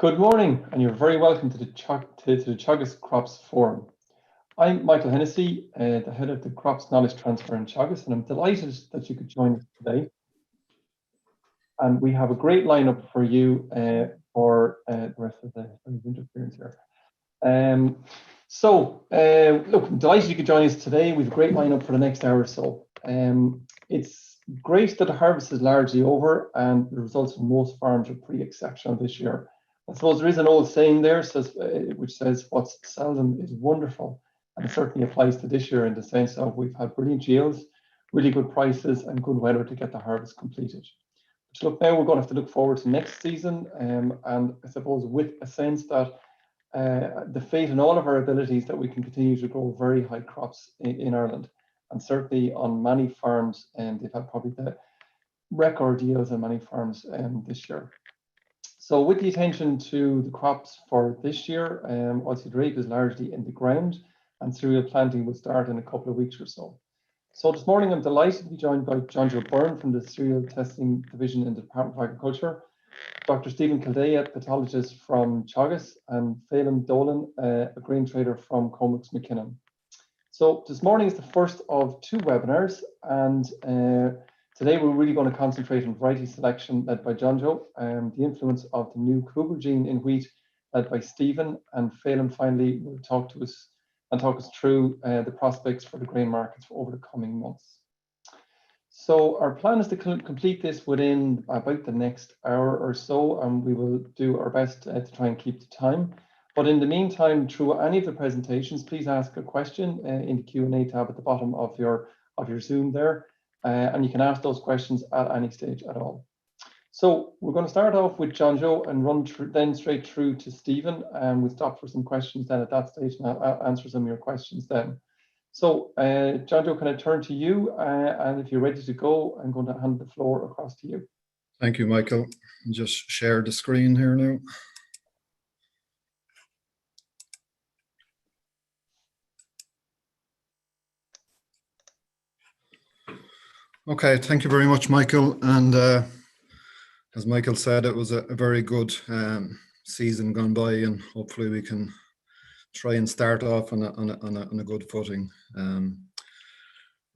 Good morning, and you're very welcome to the Teagasc Crops Forum. I'm Michael Hennessy, the head of the Crops Knowledge Transfer in Teagasc, and I'm delighted that you could join us today. And we have a great lineup for you for the rest of the interference here. Look, I'm delighted you could join us today. We have a great lineup for the next hour or so. It's great that the harvest is largely over, and the results from most farms are pretty exceptional this year. I suppose there is an old saying there which says what's seldom is wonderful, and it certainly applies to this year in the sense of we've had brilliant yields, really good prices, and good weather to get the harvest completed. But look, now we're going to have to look forward to next season, and I suppose with a sense that the faith in all of our abilities that we can continue to grow very high crops in Ireland, and certainly on many farms, and they've had probably the record yields on many farms this year. So with the attention to the crops for this year, oilseed rape is largely in the ground, and cereal planting will start in a couple of weeks or so. So this morning I'm delighted to be joined by John Joe Byrne from the Cereal Testing Division in the Department of Agriculture, Dr. Stephen Kildea, pathologist from Teagasc, and Phelim Doran, a grain trader from Comex McKinnon. So this morning is the first of two webinars, and today we're really going to concentrate on variety selection led by John Joe, the influence of the new Cougar gene in wheat led by Stephen, and Phelim finally will talk us through the prospects for the grain markets over the coming months. So our plan is to complete this within about the next hour or so, and we will do our best to try and keep the time. But in the meantime, through any of the presentations, please ask a question in the Q&A tab at the bottom of your Zoom there, and you can ask those questions at any stage at all. So we're going to start off with John Joe and run then straight through to Stephen, and we'll stop for some questions then at that stage, and I'll answer some of your questions then. So John Joe, can I turn to you, and if you're ready to go, I'm going to hand the floor across to you. Thank you, Michael. Just share the screen here now. Okay, thank you very much, Michael. And as Michael said, it was a very good season gone by, and hopefully we can try and start off on a good footing.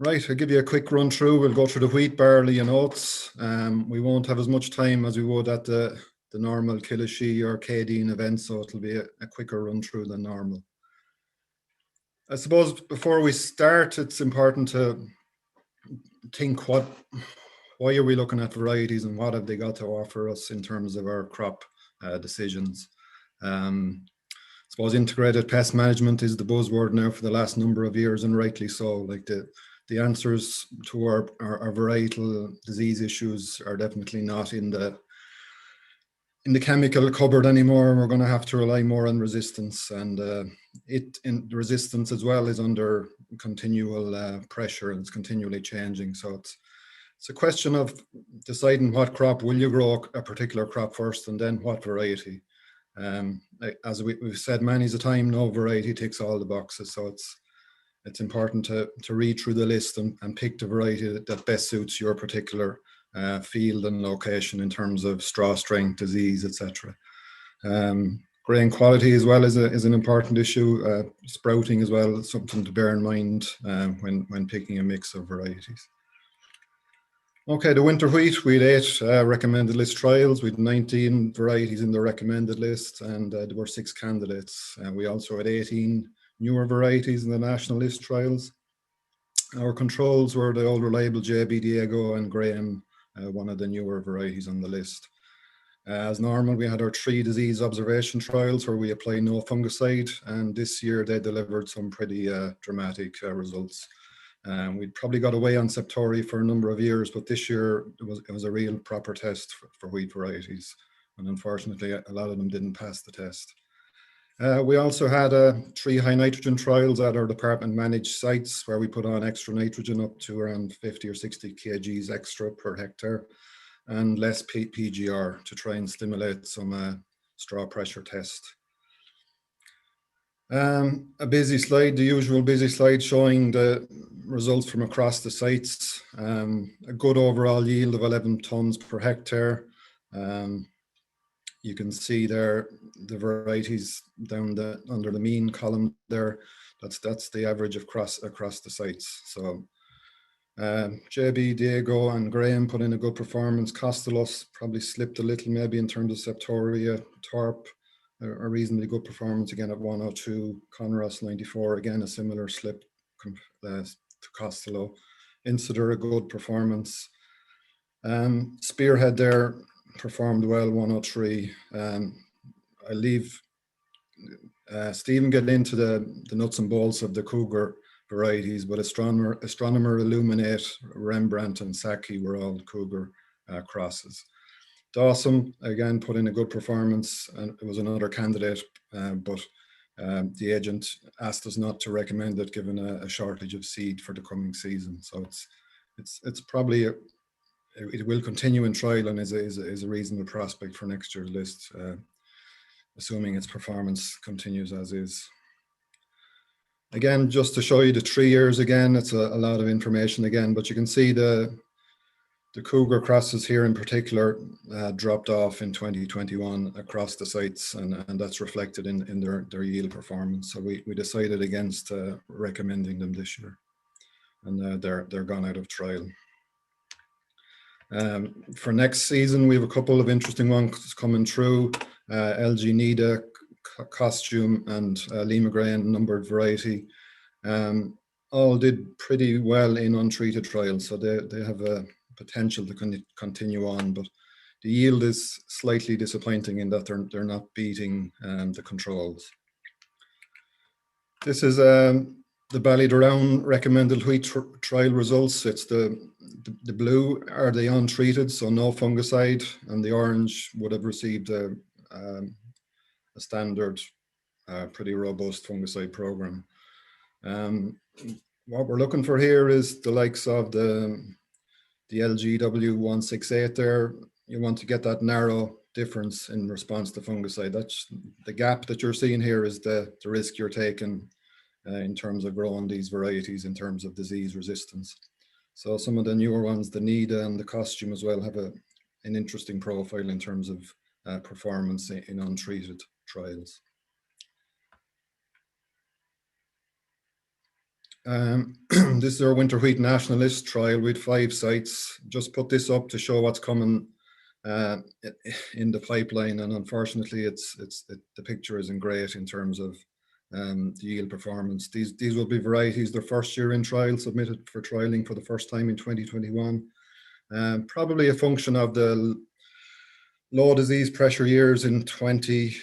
Right, I'll give you a quick run through. We'll go through the wheat, barley and oats. We won't have as much time as we would at the normal Killishy or Cadine event, so it'll be a quicker run through than normal. I suppose before we start, it's important to think why are we looking at varieties and what have they got to offer us in terms of our crop decisions. I suppose integrated pest management is the buzzword now for the last number of years, and rightly so. Like the answers to our varietal disease issues are definitely not in the chemical cupboard anymore. We're going to have to rely more on resistance, and the resistance as well is under continual pressure, and it's continually changing. So it's a question of deciding what crop will you grow a particular crop first, and then what variety. As we've said many a time, no variety ticks all the boxes, so it's important to read through the list and pick the variety that best suits your particular field and location in terms of straw strength, disease, etc. Grain quality as well is an important issue. Sprouting as well is something to bear in mind when picking a mix of varieties. Okay, the winter wheat, we had 8 recommended list trials with 19 varieties in the recommended list, and there were 6 candidates. We also had 18 newer varieties in the national list trials. Our controls were the old reliable JB Diego and Graham, one of the newer varieties on the list. As normal, we had our 3 disease observation trials where we applied no fungicide, and this year they delivered some pretty dramatic results. We'd probably got away on Septori for a number of years, but this year it was a real proper test for wheat varieties, and unfortunately a lot of them didn't pass the test. We also had 3 high nitrogen trials at our department managed sites where we put on extra nitrogen up to around 50 or 60 kgs extra per hectare, and less PGR to try and stimulate some straw pressure test. A busy slide, the usual busy slide showing the results from across the sites. A good overall yield of 11 tonnes per hectare. you can see there the varieties down under the mean column there. That's the average across the sites. So JB, Diego and Graham put in a good performance. Costellos probably slipped a little maybe in terms of Septoria. Torp, a reasonably good performance again at 102. Conross 94, again a similar slip to Costello. Insider, a good performance. Spearhead there performed well, 103. I leave Stephen get into the nuts and bolts of the Cougar varieties, but Astronomer, Illuminate, Rembrandt and Saki were all Cougar crosses. Dawson again put in a good performance, and it was another candidate, but the agent asked us not to recommend it given a shortage of seed for the coming season. So it's probably it will continue in trial and is a reasonable prospect for next year's list, assuming its performance continues as is. Again, just to show you the 3 years again, it's a lot of information again, but you can see the Cougar crosses here in particular dropped off in 2021 across the sites, and that's reflected in their yield performance. So we decided against recommending them this year, and they're gone out of trial. For next season, we have a couple of interesting ones coming through. LG Nida, Costume and Lima Grain numbered variety all did pretty well in untreated trials, so they have a potential to continue on, but the yield is slightly disappointing in that they're not beating the controls. This is the Ballydown recommended wheat trial results. It's the blue are the untreated, so no fungicide, and the orange would have received a standard, pretty robust fungicide program. What we're looking for here is the likes of the LGW 168 there. You want to get that narrow difference in response to fungicide. That's the gap that you're seeing here is the risk you're taking in terms of growing these varieties in terms of disease resistance. So some of the newer ones, the Nida and the Costume as well, have an interesting profile in terms of performance in untreated trials. This is our winter wheat nationalist trial with 5 sites. Just put this up to show what's coming in the pipeline, and unfortunately the picture isn't great in terms of the yield performance. These will be varieties their first year in trial, submitted for trialing for the first time in 2021. Probably a function of the low disease pressure years in 20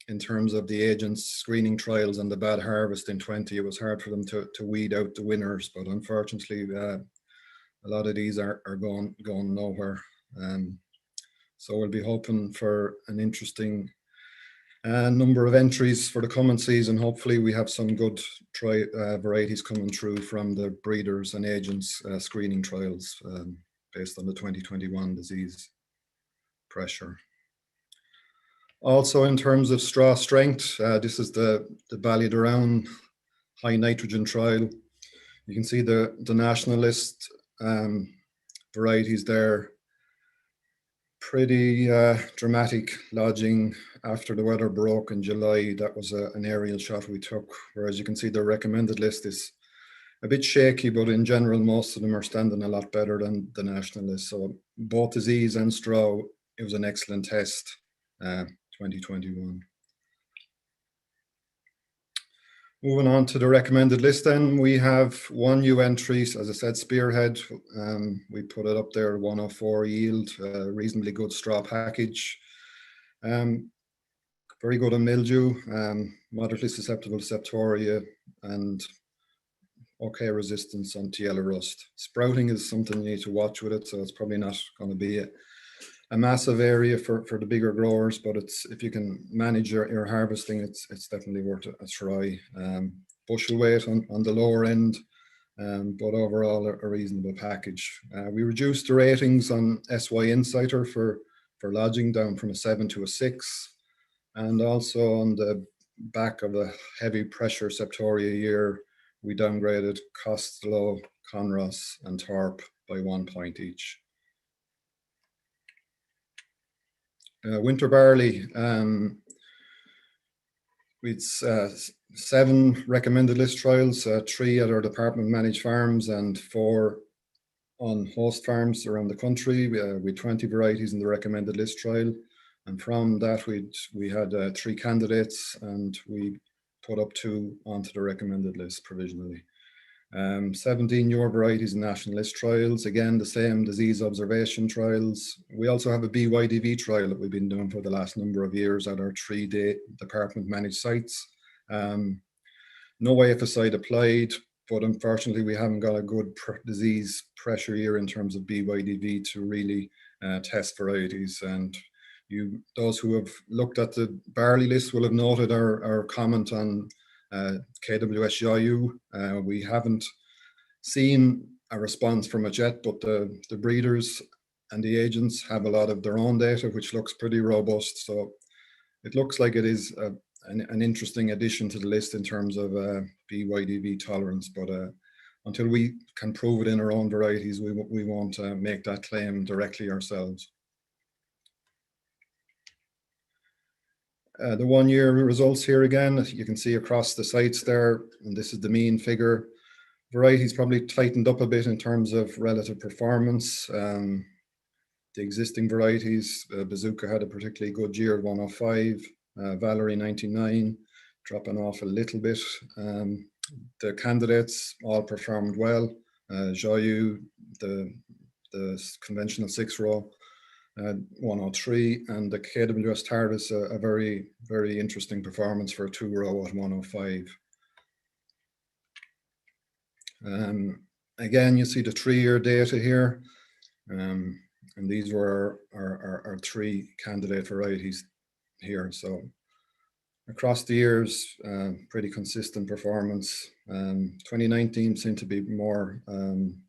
in terms of the agents screening trials and the bad harvest in 20. It was hard for them to weed out the winners, but unfortunately a lot of these are going nowhere. So we'll be hoping for an interesting number of entries for the coming season. Hopefully we have some good varieties coming through from the breeders and agents screening trials based on the 2021 disease pressure. Also in terms of straw strength, this is the Ballydown high nitrogen trial. You can see the nationalist varieties there. Pretty dramatic lodging after the weather broke in July. That was an aerial shot we took, whereas you can see the recommended list is a bit shaky, but in general most of them are standing a lot better than the national list. So both disease and straw, it was an excellent test, 2021. Moving on to the recommended list then, we have 1 new entry, as I said, Spearhead. We put it up there, 104 yield, reasonably good straw package. Very good on mildew, moderately susceptible to septoria, and okay resistance on yellow rust. Sprouting is something you need to watch with it, so it's probably not going to be a massive area for the bigger growers, but it's, if you can manage your harvesting, it's definitely worth a try. Bushel weight on the lower end, but overall a reasonable package. We reduced the ratings on SY Insider for lodging down from a 7 to a 6, and also on the back of a heavy pressure septoria year, we downgraded Costello, Conross and Torp by 1 point each. Winter barley, we'd 7 recommended list trials, 3 at our department managed farms and 4 on host farms around the country. We had 20 varieties in the recommended list trial, and from that we had 3 candidates, and we put up 2 onto the recommended list provisionally. 17 newer varieties in national list trials, again the same disease observation trials. We also have a BYDV trial that we've been doing for the last number of years at our 3 department managed sites. No AFSI applied, but unfortunately we haven't got a good disease pressure year in terms of BYDV to really test varieties. And those who have looked at the barley list will have noted our comment on KWS Yayu. We haven't seen a response from it yet, but the breeders and the agents have a lot of their own data, which looks pretty robust. So it looks like it is an interesting addition to the list in terms of BYDV tolerance, but until we can prove it in our own varieties, we won't make that claim directly ourselves. The 1-year results here again, you can see across the sites there, and this is the mean figure. Varieties probably tightened up a bit in terms of relative performance. The existing varieties, Bazooka had a particularly good year, 105, Valerie 99, dropping off a little bit. The candidates all performed well. Joyeux, the conventional 6-row, 103, and the KWS Tardis, a very, very interesting performance for a 2-row at 105. Again, you see the 3-year data here, and these were our 3 candidate varieties here. So across the years, pretty consistent performance. 2019 seemed to be more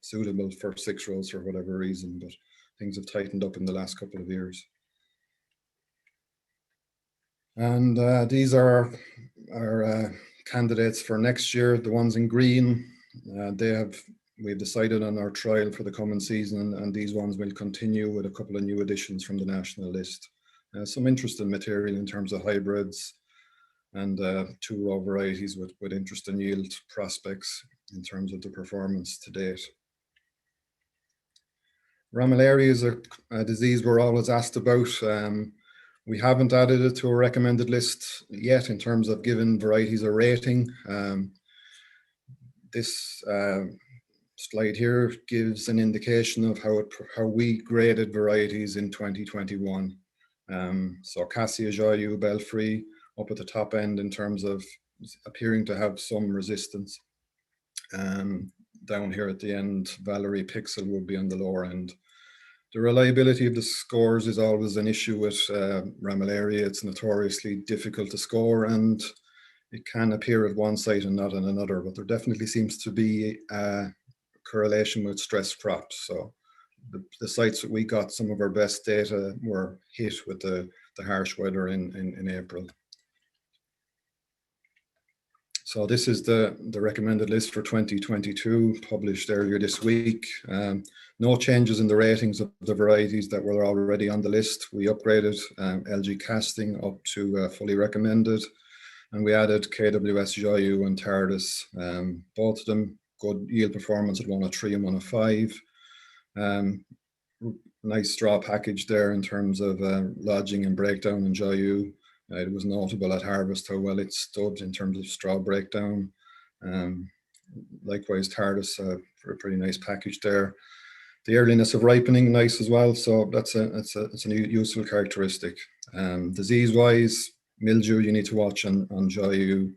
suitable for 6-rows for whatever reason, but things have tightened up in the last couple of years. And these are our candidates for next year. The ones in green, we've decided on our trial for the coming season, and these ones will continue with a couple of new additions from the national list. Some interesting material in terms of hybrids and 2-row varieties with interesting yield prospects in terms of the performance to date. Ramillaria is a disease we're always asked about. We haven't added it to a recommended list yet in terms of giving varieties a rating. This slide here gives an indication of how we graded varieties in 2021. So Cassia, Joyeux, Belfry up at the top end in terms of appearing to have some resistance. Down here at the end, Valerie, Pixel would be on the lower end. The reliability of the scores is always an issue with Ramillaria. It's notoriously difficult to score, and it can appear at one site and not on another, but there definitely seems to be a correlation with stress crops. So the sites that we got some of our best data were hit with the harsh weather in April. So this is the recommended list for 2022, published earlier this week. No changes in the ratings of the varieties that were already on the list. We upgraded LG Casting up to fully recommended, and we added KWS Joyeux and Tardis. Both of them good yield performance at 103 and 105. Nice straw package there in terms of lodging and breakdown in Joyeux. It was notable at harvest how well it stood in terms of straw breakdown. Likewise, Tardis, for a pretty nice package there. The earliness of ripening, nice as well. So it's a useful characteristic. Disease-wise, mildew you need to watch on Joyeux.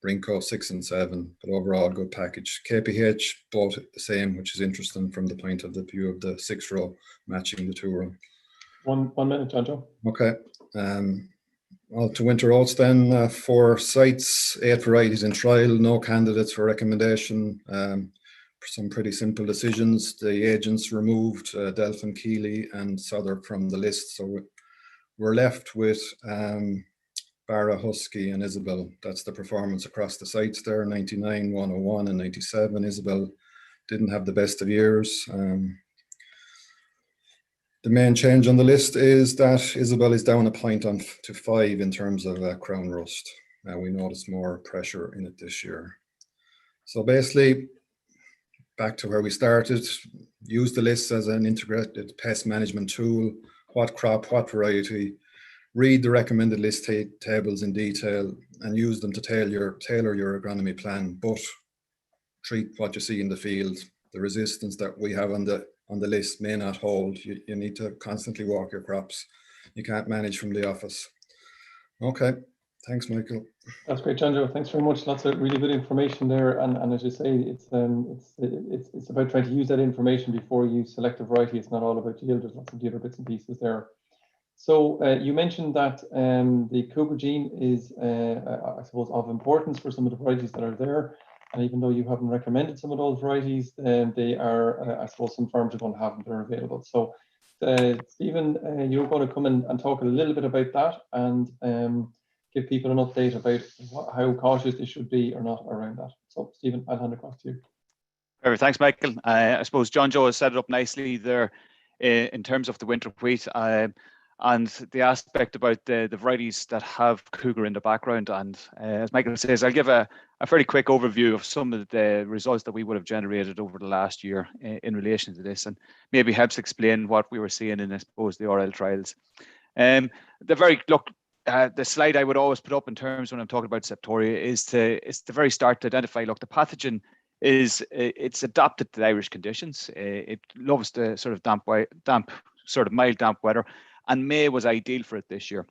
Brinko 6 and 7, but overall good package. KPH both the same, which is interesting from the point of the view of the 6-row matching the 2-row. One minute, John Joe. Okay. Well, to winter oats then, 4 sites, 8 varieties in trial, no candidates for recommendation. Some pretty simple decisions. The agents removed Delphin, Keeley and Southwark from the list. So we're left with Barra, Husky and Isabel. That's the performance across the sites there, 99, 101 and 97. Isabel didn't have the best of years. The main change on the list is that Isabel is down a point to 5 in terms of crown rust. We notice more pressure in it this year. So basically, back to where we started, use the list as an integrated pest management tool. What crop, what variety, read the recommended list tables in detail and use them to tailor your agronomy plan, but treat what you see in the field. The resistance that we have on the list may not hold. You need to constantly walk your crops. You can't manage from the office. Okay, thanks, Michael. That's great, John Joe. Thanks very much. Lots of really good information there. And as you say, it's about trying to use that information before you select a variety. It's not all about yield. There's lots of the other bits and pieces there. So you mentioned that the Cougar gene is, I suppose, of importance for some of the varieties that are there. And even though you haven't recommended some of those varieties, they are, I suppose, some farms are going to have them that are available. So, Stephen, you're going to come in and talk a little bit about that and give people an update about how cautious they should be or not around that. So, Stephen, I'll hand across to you. Perfect. Thanks, Michael. I suppose John Joe has set it up nicely there in terms of the winter wheat. And the aspect about the varieties that have Cougar in the background. And as Michael says, I'll give a fairly quick overview of some of the results that we would have generated over the last year in relation to this, and maybe helps explain what we were seeing in, I suppose, the RL trials. The slide I would always put up in terms when I'm talking about Septoria is the very start to identify, look, the pathogen it's adapted to the Irish conditions. It loves the sort of mild damp weather. And May was ideal for it this year.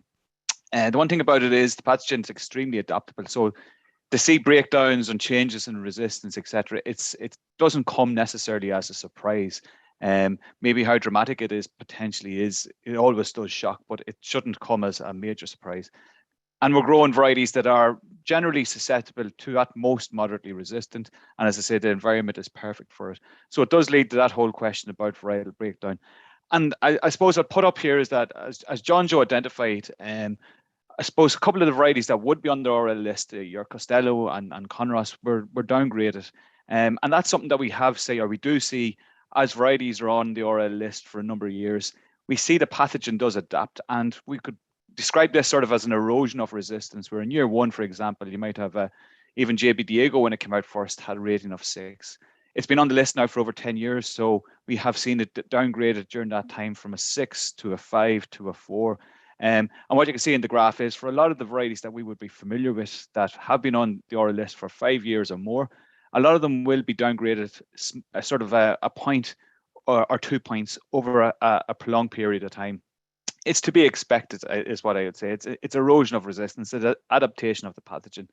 And the one thing about it is the pathogen is extremely adaptable. So to see breakdowns and changes in resistance, etc., it doesn't come necessarily as a surprise. Maybe how dramatic it is potentially is, it always does shock, but it shouldn't come as a major surprise. And we're growing varieties that are generally susceptible to at most moderately resistant. And as I said, the environment is perfect for it. So it does lead to that whole question about varietal breakdown. And I suppose I'll put up here is that as John Joe identified, I suppose a couple of the varieties that would be on the RL list, your Costello and Conross, were downgraded. And that's something that we do see as varieties are on the RL list for a number of years. We see the pathogen does adapt, and we could describe this sort of as an erosion of resistance, where in year 1, for example, you might have even JB Diego, when it came out first, had a rating of 6. It's been on the list now for over 10 years, so we have seen it downgraded during that time from a 6 to a 5 to a 4. And what you can see in the graph is for a lot of the varieties that we would be familiar with that have been on the RL list for 5 years or more, a lot of them will be downgraded sort of a point or 2 points over a prolonged period of time. It's to be expected, is what I would say. It's erosion of resistance, it's adaptation of the pathogen.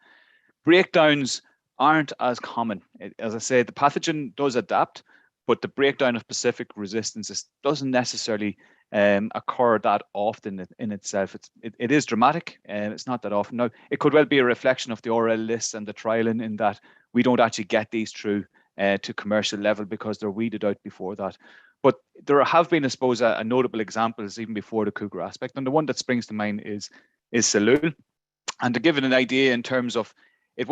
Breakdowns aren't as common. As I say, the pathogen does adapt, but the breakdown of specific resistances doesn't necessarily occur that often in itself. It is dramatic, and it's not that often. Now, it could well be a reflection of the RL list and the trialing in that we don't actually get these through to commercial level because they're weeded out before that. But there have been, I suppose, a notable examples even before the Cougar aspect. And the one that springs to mind is Salul. And to give it an idea in terms of, it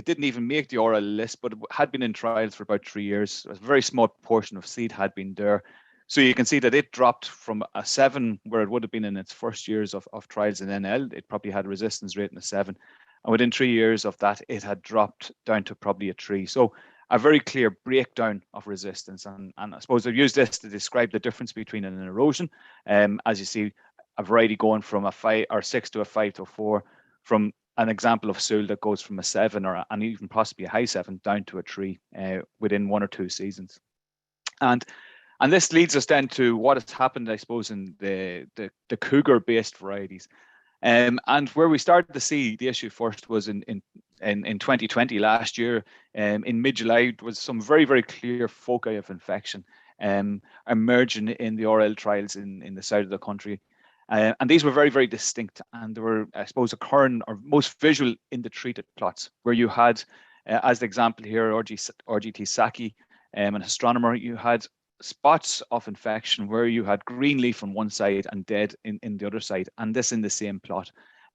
didn't even make the RL list, but it had been in trials for about 3 years. A very small portion of seed had been there. So you can see that it dropped from a 7, where it would have been in its first years of trials in NL. It probably had a resistance rate in a 7. And within 3 years of that, it had dropped down to probably a 3. So a very clear breakdown of resistance. And I suppose I've used this to describe the difference between an erosion. As you see, a variety going from a 5 or 6 to a 5 to a 4, from an example of Sul that goes from a 7 and even possibly a high 7 down to a 3 within 1 or 2 seasons. And this leads us then to what has happened, I suppose, in the Cougar-based varieties. And where we started to see the issue first was in 2020, last year. In mid-July, there was some very, very clear foci of infection emerging in the RL trials in the south of the country. And these were very, very distinct, and they were, I suppose, occurring or most visual in the treated plots, where you had, as the example here, RGT Saki and Astronomer, you had spots of infection where you had green leaf on one side and dead in the other side, and this in the same plot.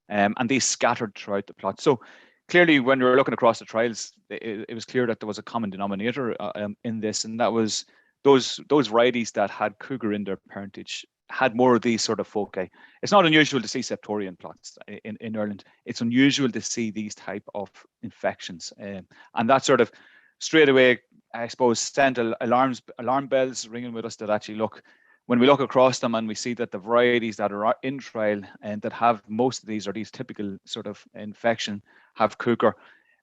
And these scattered throughout the plot. So clearly, when we were looking across the trials, it was clear that there was a common denominator in this, and that was those varieties that had Cougar in their parentage had more of these sort of foci. It's not unusual to see septoria in plots in Ireland. It's unusual to see these type of infections, and that sort of straight away, I suppose, sent alarm bells ringing with us that actually look, when we look across them and we see that the varieties that are in trial and that have most of these, or these typical sort of infection, have Cougar,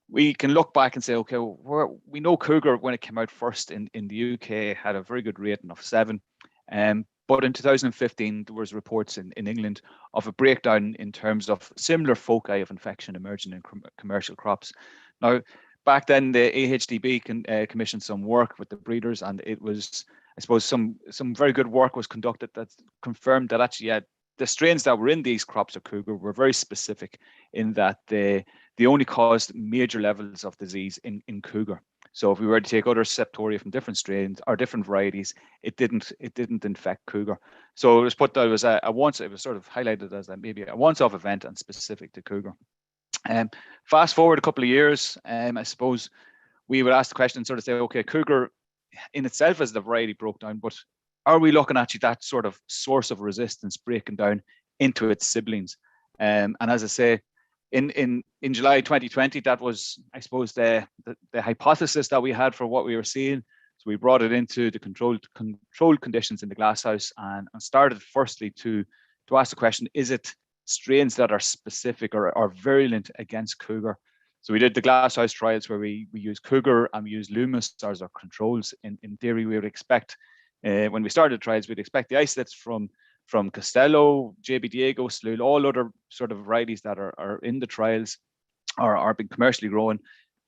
we can look back and say, okay, we know Cougar, when it came out first in the UK, had a very good rating of 7. But in 2015, there was reports in England of a breakdown in terms of similar foci of infection emerging in commercial crops. Now, back then, the AHDB commissioned some work with the breeders, and it was, I suppose, some very good work was conducted that confirmed that actually, the strains that were in these crops of Cougar were very specific in that they only caused major levels of disease in Cougar. So if we were to take other septoria from different strains or different varieties, it didn't infect Cougar. So it was put that it was it was sort of highlighted as maybe a once-off event and specific to Cougar. Fast forward a couple of years, I suppose we would ask the question, sort of say, okay, Cougar in itself as the variety broke down, but are we looking at that sort of source of resistance breaking down into its siblings? And as I say, in July 2020, that was, I suppose, the hypothesis that we had for what we were seeing. So we brought it into the controlled conditions in the glasshouse and started firstly to ask the question, is it strains that are specific or virulent against Cougar? So we did the glasshouse trials where we use Cougar and we use Loomis as our controls. In theory, we would expect, when we started trials, we'd expect the isolates from Costello, JB Diego, Slule, all other sort of varieties that are in the trials or are being commercially grown,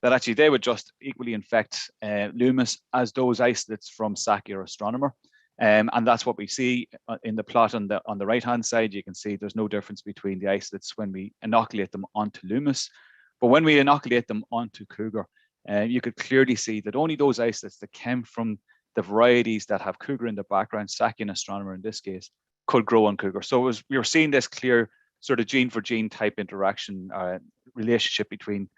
that actually they would just equally infect Loomis as those isolates from Saki or Astronomer. And that's what we see in the plot on the right-hand side. You can see there's no difference between the isolates when we inoculate them onto Loomis. But when we inoculate them onto Cougar, you could clearly see that only those isolates that came from the varieties that have Cougar in the background, Saki and Astronomer in this case, could grow on Cougar. So we were seeing this clear sort of gene for gene type interaction relationship between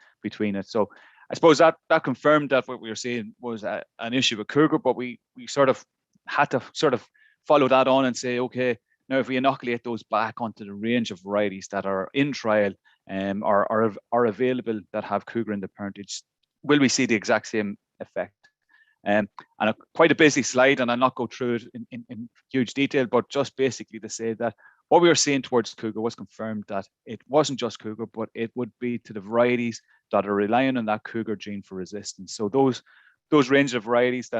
it. So I suppose that confirmed that what we were seeing was an issue with Cougar, but we sort of had to sort of follow that on and say, okay, now if we inoculate those back onto the range of varieties that are in trial are available that have Cougar in the parentage, will we see the exact same effect? And quite a busy slide, and I'll not go through it in huge detail, but just basically to say that what we were seeing towards Cougar was confirmed that it wasn't just Cougar, but it would be to the varieties that are relying on that Cougar gene for resistance. So those range of varieties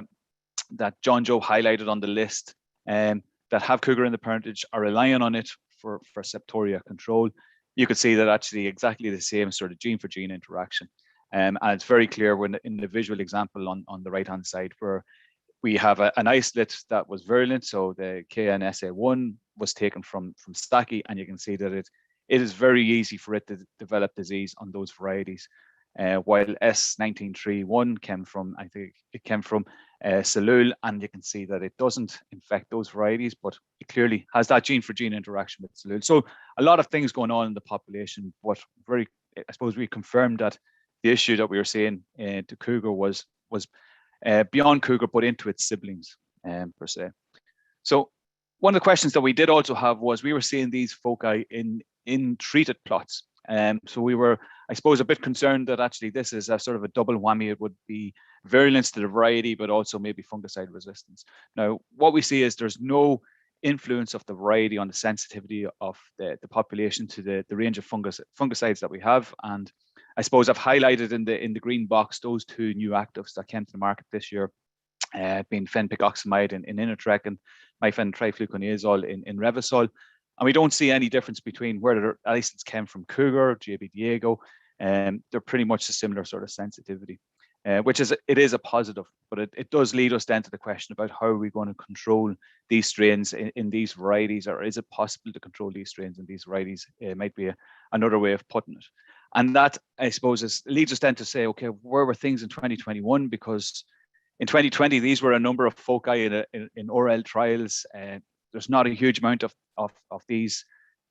that John Joe highlighted on the list that have Cougar in the parentage are relying on it for septoria control. You could see that actually exactly the same sort of gene for gene interaction. And it's very clear when in the visual example on the right-hand side where we have an isolate that was virulent. So the KNSA1 was taken from Saki, and you can see that it is very easy for it to develop disease on those varieties. While S1931 came from, I think it came from Salul, and you can see that it doesn't infect those varieties, but it clearly has that gene for gene interaction with Salul. So a lot of things going on in the population, but I suppose we confirmed that the issue that we were seeing to Cougar was beyond Cougar, but into its siblings per se. So one of the questions that we did also have was we were seeing these foci in treated plots. So we were, I suppose, a bit concerned that actually this is a sort of a double whammy. It would be virulence to the variety, but also maybe fungicide resistance. Now, what we see is there's no influence of the variety on the sensitivity of the population to the range of fungicides that we have. And I suppose I've highlighted in the green box those two new actives that came to the market this year, being fenpicoxamide in Inatrec and mifentrifluconazole in Revysol. And we don't see any difference between where the isolates came from Cougar, JB Diego, and they're pretty much a similar sort of sensitivity, which is a positive. But it does lead us then to the question about how are we going to control these strains in these varieties, or is it possible to control these strains in these varieties? It might be another way of putting it. And that, I suppose, leads us then to say, okay, where were things in 2021? Because in 2020, these were a number of foci in ORL trials. There's not a huge amount of these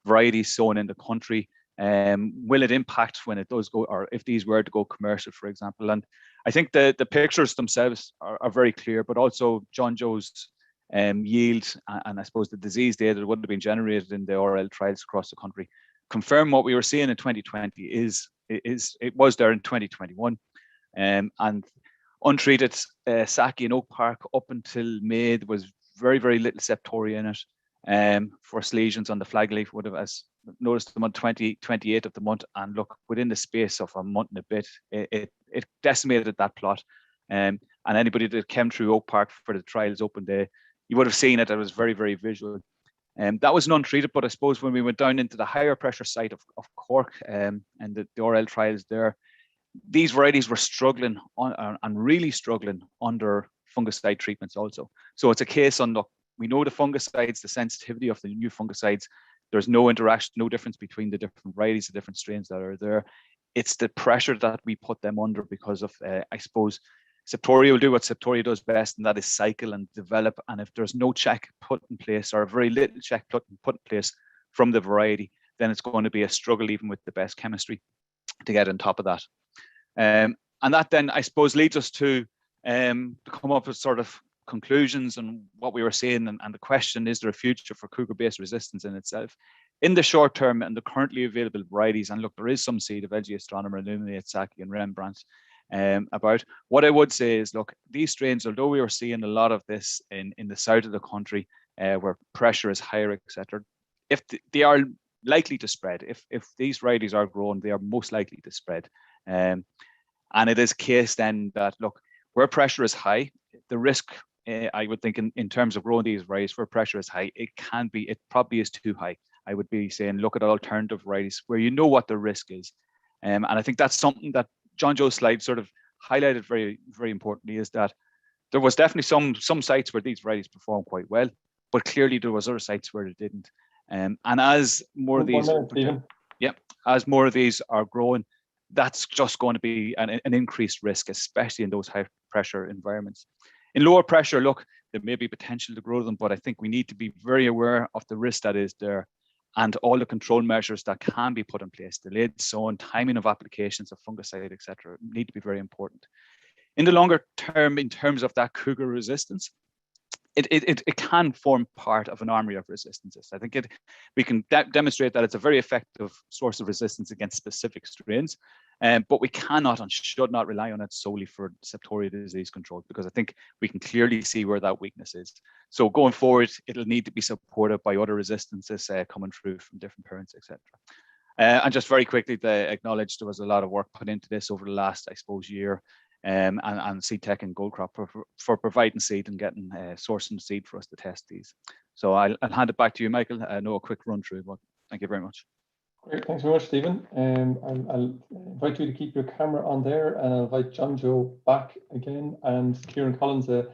varieties sown in the country. Will it impact when it does go, or if these were to go commercial, for example? And I think the pictures themselves are very clear, but also John Joe's yield and I suppose the disease data that would have been generated in the RL trials across the country confirm what we were seeing in 2020 it was there in 2021. And untreated Saki and Oak Park up until May, there was very, very little septoria in it. First lesions on the flag leaf would have, as noticed, them on 28th of the month, and look, within the space of a month and a bit, it decimated that plot. And anybody that came through Oak Park for the trials open day, you would have seen it. It was very, very visual. That was untreated, but I suppose when we went down into the higher pressure site of Cork and the RL trials there, these varieties were struggling and really struggling under fungicide treatments also. So it's a case on, look, we know the fungicides, the sensitivity of the new fungicides, there's no interaction, no difference between the different varieties, the different strains that are there. It's the pressure that we put them under because of, I suppose, Septoria will do what Septoria does best, and that is cycle and develop. And if there's no check put in place, or very little check put in place from the variety, then it's going to be a struggle even with the best chemistry to get on top of that. And that then, I suppose, leads us to come up with sort of conclusions on what we were saying, and the question, is there a future for Cougar-based resistance in itself? In the short term, and the currently available varieties, and look, there is some seed of LG Astronomer, Illuminate, Saki and Rembrandt about. What I would say is, look, these strains, although we are seeing a lot of this in the south of the country, where pressure is higher, etc., if they are likely to spread, if these varieties are grown, they are most likely to spread. And it is case then that, look, where pressure is high, the risk, I would think in terms of growing these varieties, where pressure is high, it probably is too high. I would be saying, look at alternative varieties where you know what the risk is. And I think that's something that John Joe's slide sort of highlighted very, very importantly, is that there was definitely some sites where these varieties performed quite well, but clearly there was other sites where it didn't. And as more of these, as more of these are growing, that's just going to be an increased risk, especially in those high pressure environments. In lower pressure, look, there may be potential to grow them, but I think we need to be very aware of the risk that is there, and all the control measures that can be put in place, delayed sowing, timing of applications of fungicide, etc., need to be very important. In the longer term, in terms of that Cougar resistance, it can form part of an army of resistances. I think we can demonstrate that it's a very effective source of resistance against specific strains, but we cannot and should not rely on it solely for septoria disease control, because I think we can clearly see where that weakness is. So going forward, it'll need to be supported by other resistances coming through from different parents, etc. And just very quickly to acknowledge, there was a lot of work put into this over the last, I suppose, year. And Seed Tech and Gold Crop for providing seed and getting sourcing seed for us to test these. So I'll hand it back to you, Michael. I know a quick run through, but thank you very much. Great, thanks very much, Stephen. I'll invite you to keep your camera on there, and I'll invite John Joe back again, and Kieran Collins, a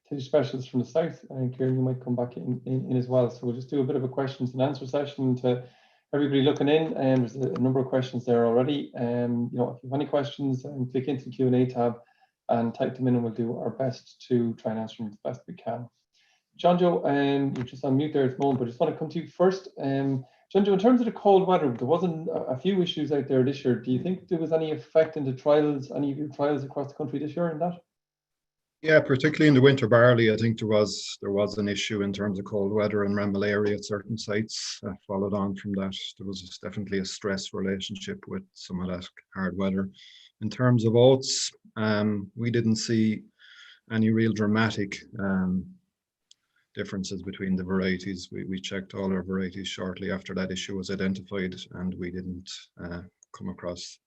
tissue specialist from the south. And Kieran, you might come back in as well. So we'll just do a bit of a questions and answer session to everybody looking in, and there's a number of questions there already. You know, if you have any questions, click into the Q&A tab and type them in, and we'll do our best to try and answer them as best we can. John Joe, you're just on mute there at the moment, but I just want to come to you first. John Joe, in terms of the cold weather, there wasn't a few issues out there this year. Do you think there was any effect in the trials, any of your trials across the country this year in that? Yeah, particularly in the winter barley, I think there was an issue in terms of cold weather and malaria at certain sites. Followed on from that, there was definitely a stress relationship with some of that hard weather. In terms of oats, we didn't see any real dramatic differences between the varieties. We checked all our varieties shortly after that issue was identified, and we didn't come across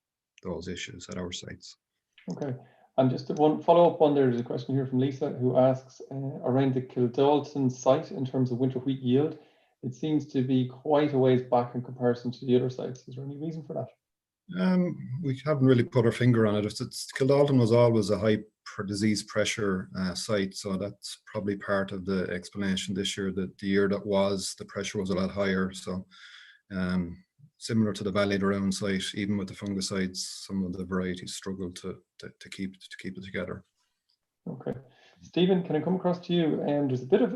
those issues at our sites. Okay. And just one follow-up on there's a question here from Lisa, who asks around the Kildalton site in terms of winter wheat yield. It seems to be quite a ways back in comparison to the other sites. Is there any reason for that? We haven't really put our finger on it. Kildalton was always a high disease pressure site, so that's probably part of the explanation this year, that the year that was, the pressure was a lot higher. So similar to the Valley Around site, even with the fungicides, some of the varieties struggle to keep it together. Okay, Stephen, can I come across to you? There's a bit of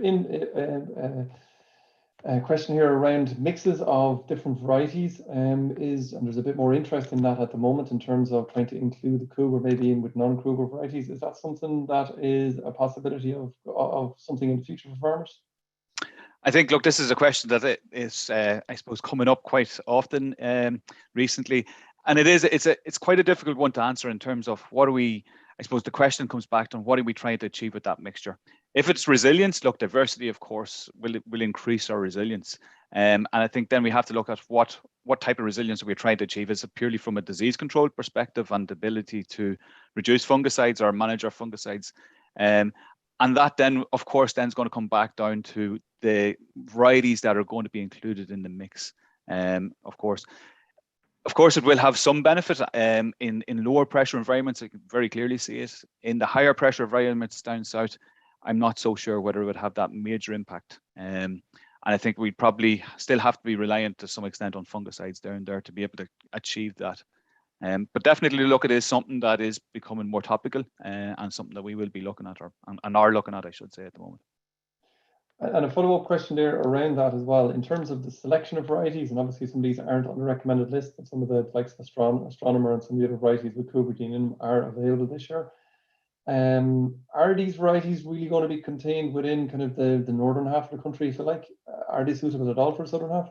A question here around mixes of different varieties and there's a bit more interest in that at the moment in terms of trying to include the Cougar maybe in with non-Cougar varieties. Is that something that is a possibility of something in the future for farmers? I think, look, this is a question that is, I suppose, coming up quite often recently, and it's quite a difficult one to answer in terms of what are we. I suppose the question comes back to what are we trying to achieve with that mixture? If it's resilience, look, diversity, of course, will increase our resilience, and I think then we have to look at what type of resilience are we trying to achieve? Is it purely from a disease control perspective and the ability to reduce fungicides or manage our fungicides? And that then, of course, then is going to come back down to the varieties that are going to be included in the mix. Of course, it will have some benefit in lower pressure environments. I can very clearly see it. In the higher pressure environments down south, I'm not so sure whether it would have that major impact. And I think we'd probably still have to be reliant to some extent on fungicides down there to be able to achieve that. But definitely look, it is something that is becoming more topical and something that we will be looking at, and are looking at, I should say, at the moment. And a follow-up question there around that as well, in terms of the selection of varieties, and obviously some of these aren't on the recommended list, but some of the likes of Astronomer and some of the other varieties with Cougar in them are available this year. Are these varieties really going to be contained within kind of the northern half of the country, if you like? Are they suitable at all for the southern half?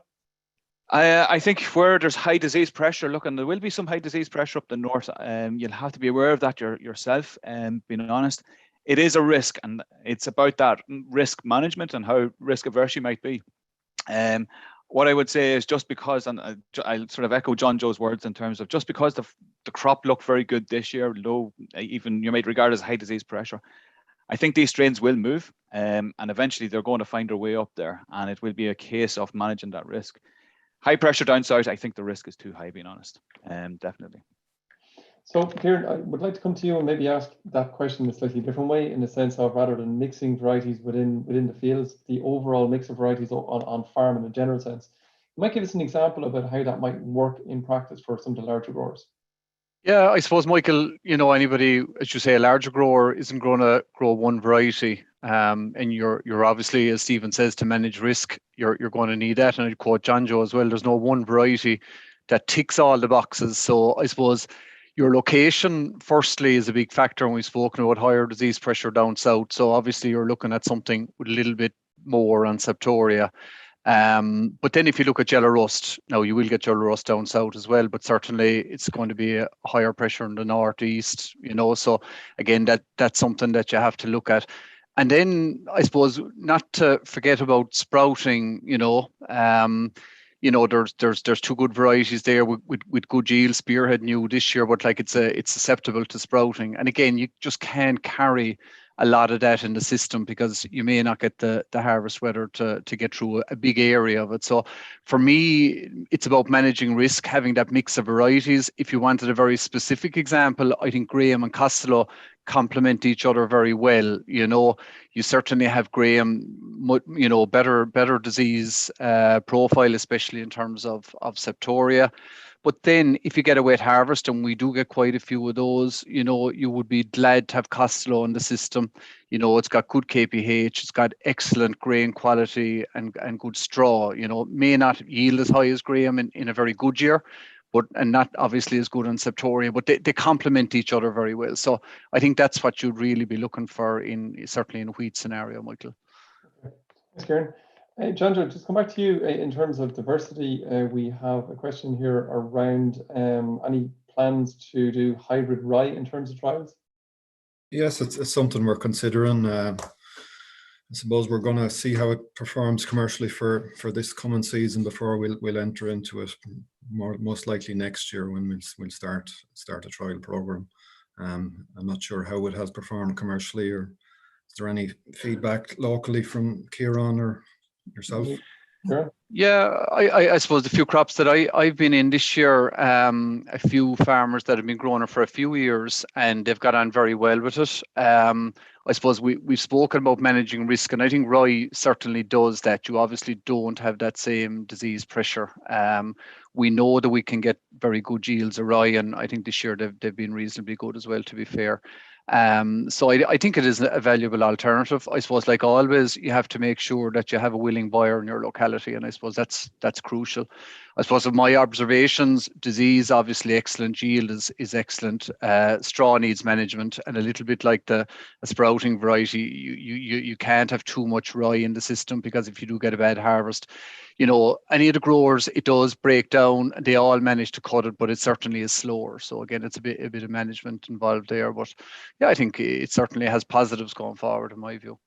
I think where there's high disease pressure, look, and there will be some high disease pressure up the north, you'll have to be aware of that yourself, being honest. It is a risk, and it's about that risk management and how risk averse you might be. What I would say is just because, and I'll sort of echo John Joe's words in terms of just because the crop looked very good this year, low, even you might regard as high disease pressure, I think these strains will move, and eventually they're going to find their way up there, and it will be a case of managing that risk. High pressure down south, I think the risk is too high, being honest, definitely. So, Kieran, I would like to come to you and maybe ask that question in a slightly different way, in the sense of rather than mixing varieties within the fields, the overall mix of varieties on farm in a general sense. You might give us an example about how that might work in practice for some of the larger growers. Yeah, I suppose, Michael, anybody, as you say, a larger grower isn't going to grow one variety. And you're obviously, as Stephen says, to manage risk, you're going to need that. And I'd quote John Joe as well, there's no one variety that ticks all the boxes. So I suppose your location, firstly, is a big factor. And we've spoken about higher disease pressure down south. So obviously you're looking at something with a little bit more on Septoria. But then if you look at yellow rust, now you will get yellow rust down south as well, but certainly it's going to be a higher pressure in the northeast, so again, that's something that you have to look at. And then I suppose not to forget about sprouting, there's two good varieties there with good yield. Spearhead new this year, but like it's susceptible to sprouting. And again, you just can't carry a lot of that in the system because you may not get the harvest weather to get through a big area of it. So for me, it's about managing risk, having that mix of varieties. If you wanted a very specific example, I think Graham and Costello complement each other very well. You certainly have Graham, better disease profile, especially in terms of Septoria. But then if you get a wet harvest, and we do get quite a few of those, you would be glad to have Costello in the system. It's got good KPH, it's got excellent grain quality and good straw. May not yield as high as Graham in a very good year, and not obviously as good on Septoria, but they complement each other very well. So I think that's what you'd really be looking for certainly in a wheat scenario, Michael. Thanks, Kieran. John Joe, just come back to you in terms of diversity. We have a question here around any plans to do hybrid rye in terms of trials? Yes, it's something we're considering. I suppose we're going to see how it performs commercially for this coming season before we'll enter into it most likely next year when we'll start a trial program. I'm not sure how it has performed commercially, or is there any feedback locally from Kieran or yourself? Yeah, I suppose the few crops that I've been in this year, a few farmers that have been growing it for a few years and they've got on very well with it. I suppose we've spoken about managing risk, and I think rye certainly does that. You obviously don't have that same disease pressure. We know that we can get very good yields of rye, and I think this year they've been reasonably good as well, to be fair. So I think it is a valuable alternative. I suppose, like always, you have to make sure that you have a willing buyer in your locality, and I suppose that's crucial. I suppose of my observations, disease obviously excellent, yield is excellent. Straw needs management, and a little bit like a sprouting variety, you can't have too much rye in the system, because if you do get a bad harvest, you know, any of the growers, it does break down. They all manage to cut it, but it certainly is slower. So again, it's a bit of management involved there. But yeah, I think it certainly has positives going forward, in my view.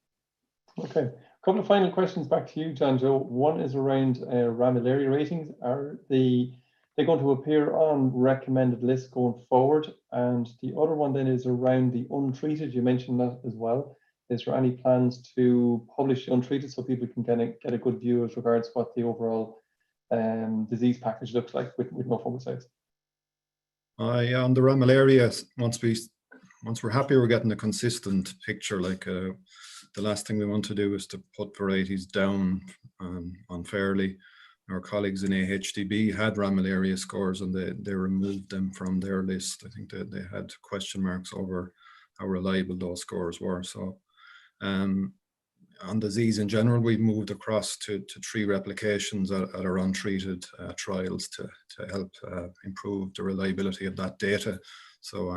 Okay, a couple of final questions back to you, John Joe. One is around Ramillaria ratings. Are they going to appear on recommended lists going forward? And the other one then is around the untreated. You mentioned that as well. Is there any plans to publish the untreated so people can get a good view as regards what the overall disease package looks like with no fungicides? On the Ramillaria, once we're happy we're getting a consistent picture, like the last thing we want to do is to put varieties down unfairly. Our colleagues in AHDB had Ramillaria scores and they removed them from their list. I think they had question marks over how reliable those scores were. So on disease in general, we've moved across to 3 replications at our untreated trials to help improve the reliability of that data. So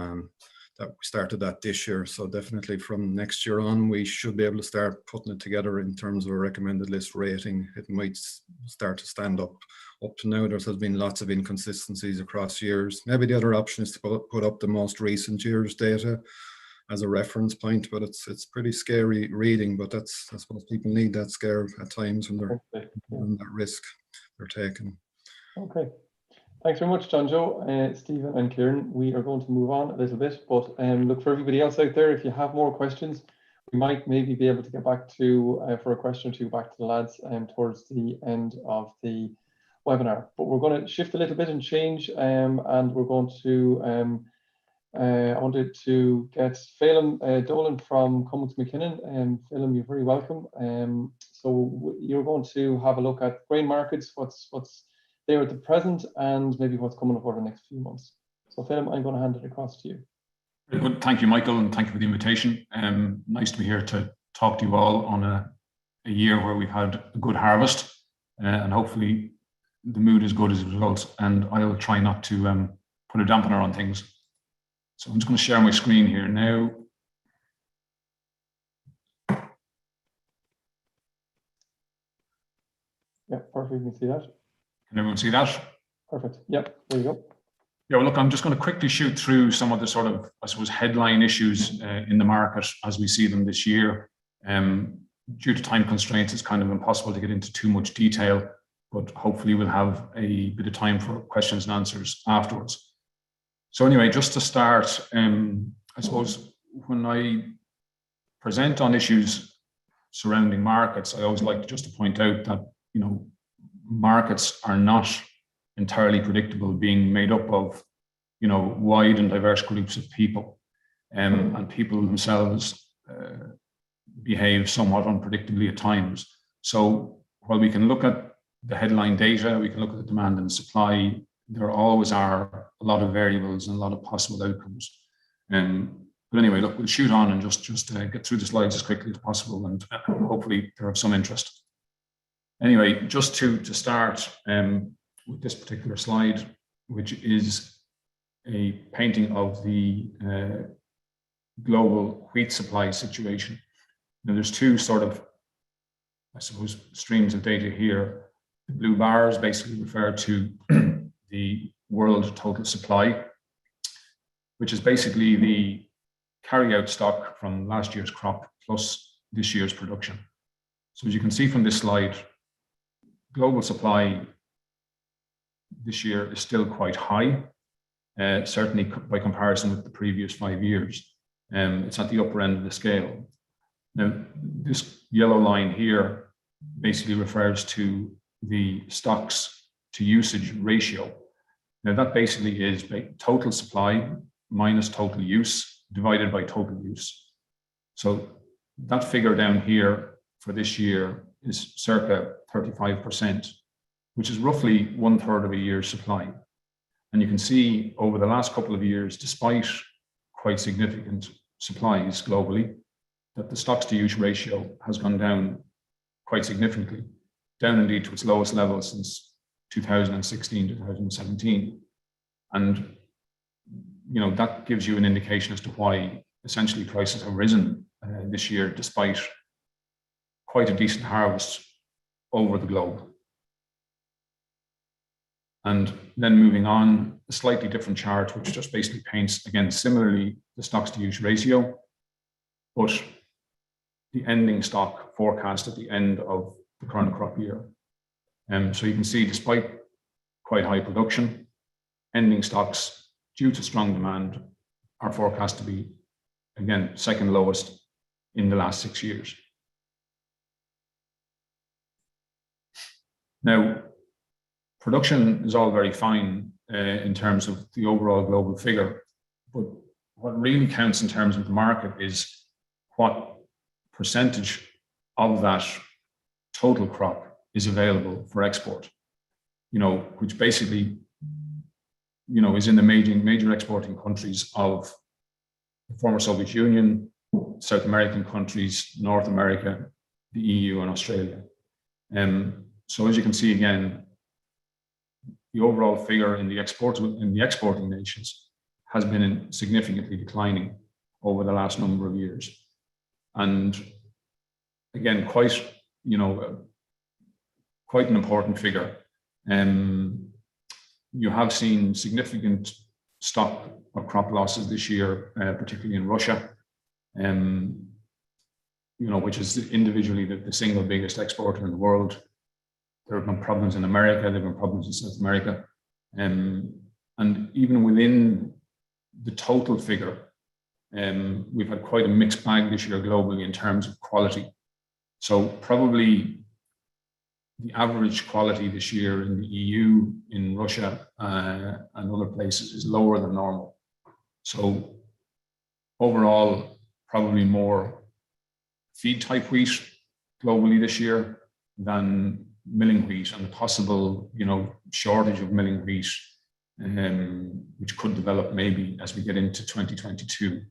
that we started that this year. So definitely from next year on, we should be able to start putting it together in terms of a recommended list rating. It might start to stand up. Up to now, there's been lots of inconsistencies across years. Maybe the other option is to put up the most recent year's data as a reference point, but it's pretty scary reading. But I suppose people need that scare at times when they're on that risk they're taking. Okay. Thanks very much, John Joe, Stephen and Kieran. We are going to move on a little bit, but look, for everybody else out there, if you have more questions, we might maybe be able to get back to, for a question or two, back to the lads towards the end of the webinar. But we're going to shift a little bit and change, and we're going to, I wanted to get Phelim Doran from Comex McKinnon. Phelim, you're very welcome. So you're going to have a look at grain markets, what's there at the present, and maybe what's coming up over the next few months. So Phelim, I'm going to hand it across to you. Very good. Thank you, Michael, and thank you for the invitation. Nice to be here to talk to you all on a year where we've had a good harvest, and hopefully the mood is good as a result. And I will try not to put a dampener on things. So I'm just going to share my screen here now. Yeah, perfect. You can see that. Can everyone see that? Perfect. Yep, there you go. Yeah, well, look, I'm just going to quickly shoot through some of the sort of, I suppose, headline issues in the market as we see them this year. Due to time constraints, it's kind of impossible to get into too much detail, but hopefully we'll have a bit of time for questions and answers afterwards. So anyway, just to start, I suppose when I present on issues surrounding markets, I always like just to point out that, you know, markets are not entirely predictable, being made up of, you know, wide and diverse groups of people, and people themselves behave somewhat unpredictably at times. So while we can look at the headline data, we can look at the demand and supply, there always are a lot of variables and a lot of possible outcomes. But anyway, look, we'll shoot on and just get through the slides as quickly as possible, and hopefully they're of some interest. Anyway, just to start with this particular slide, which is a painting of the global wheat supply situation. Now, there's two sort of, I suppose, streams of data here. The blue bars basically refer to the world total supply, which is basically the carry-out stock from last year's crop plus this year's production. So as you can see from this slide, global supply this year is still quite high, certainly by comparison with the previous 5 years. It's at the upper end of the scale. Now, this yellow line here basically refers to the stocks to usage ratio. Now, that basically is total supply minus total use divided by total use. So that figure down here for this year is circa 35%, which is roughly 1/3 of a year's supply. And you can see over the last couple of years, despite quite significant supplies globally, that the stocks to use ratio has gone down quite significantly, down indeed to its lowest level since 2016, 2017. And, you know, that gives you an indication as to why essentially prices have risen this year, despite quite a decent harvest over the globe. And then moving on, a slightly different chart, which just basically paints, again, similarly, the stocks to use ratio, but the ending stock forecast at the end of the current crop year. So you can see, despite quite high production, ending stocks, due to strong demand, are forecast to be, again, second lowest in the last 6 years. Now, production is all very fine in terms of the overall global figure, but what really counts in terms of the market is what percentage of that total crop is available for export, you know, which basically, you know, is in the major exporting countries of the former Soviet Union, South American countries, North America, the EU, and Australia. So as you can see, again, the overall figure in the exporting nations has been significantly declining over the last number of years. And again, quite an important figure. You have seen significant stock or crop losses this year, particularly in Russia, which is individually the single biggest exporter in the world. There have been problems in America, there have been problems in South America. And even within the total figure, we've had quite a mixed bag this year globally in terms of quality. So probably the average quality this year in the EU, in Russia, and other places is lower than normal. So overall, probably more feed type wheat globally this year than milling wheat, and the possible, shortage of milling wheat, which could develop maybe as we get into 2022.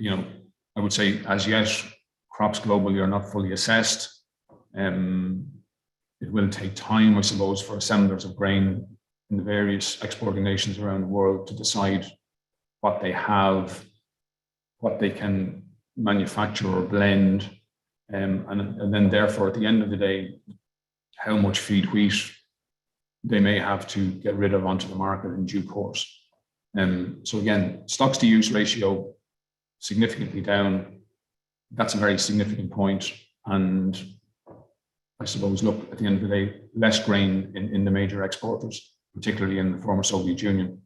I would say as yet, crops globally are not fully assessed. It will take time, I suppose, for assemblers of grain in the various exporting nations around the world to decide what they have, what they can manufacture or blend, and then therefore at the end of the day, how much feed wheat they may have to get rid of onto the market in due course. So again, stocks to use ratio significantly down. That's a very significant point. And I suppose, look, at the end of the day, less grain in the major exporters, particularly in the former Soviet Union,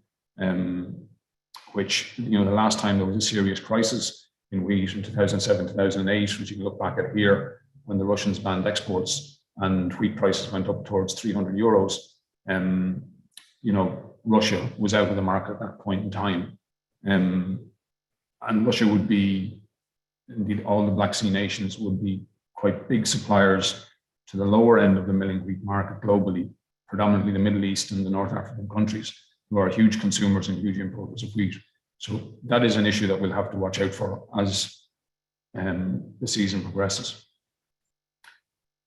which, the last time there was a serious crisis in wheat in 2007, 2008, which you can look back at here, when the Russians banned exports and wheat prices went up towards 300 euros. Russia was out of the market at that point in time. And Russia would be, indeed all the Black Sea nations would be quite big suppliers to the lower end of the milling wheat market globally, predominantly the Middle East and the North African countries, who are huge consumers and huge importers of wheat. So that is an issue that we'll have to watch out for as the season progresses.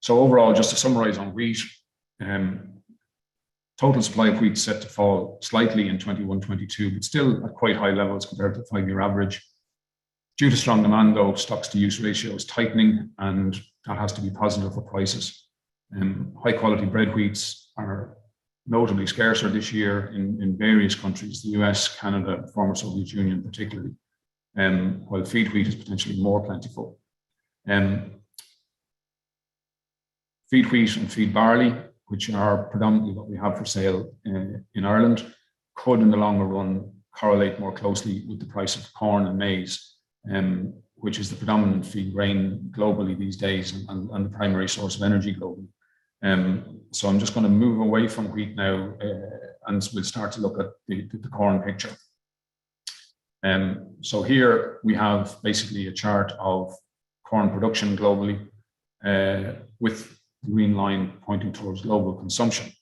So overall, just to summarize on wheat, total supply of wheat set to fall slightly in 21-22, but still at quite high levels compared to the 5-year average. Due to strong demand, though, stocks to use ratio is tightening, and that has to be positive for prices. High quality bread wheats are notably scarcer this year in various countries, the US, Canada, former Soviet Union particularly, while feed wheat is potentially more plentiful. Feed wheat and feed barley, which are predominantly what we have for sale in Ireland, could in the longer run correlate more closely with the price of corn and maize, which is the predominant feed grain globally these days and the primary source of energy globally. So I'm just going to move away from wheat now and we'll start to look at the corn picture. So here we have basically a chart of corn production globally with the green line pointing towards global consumption.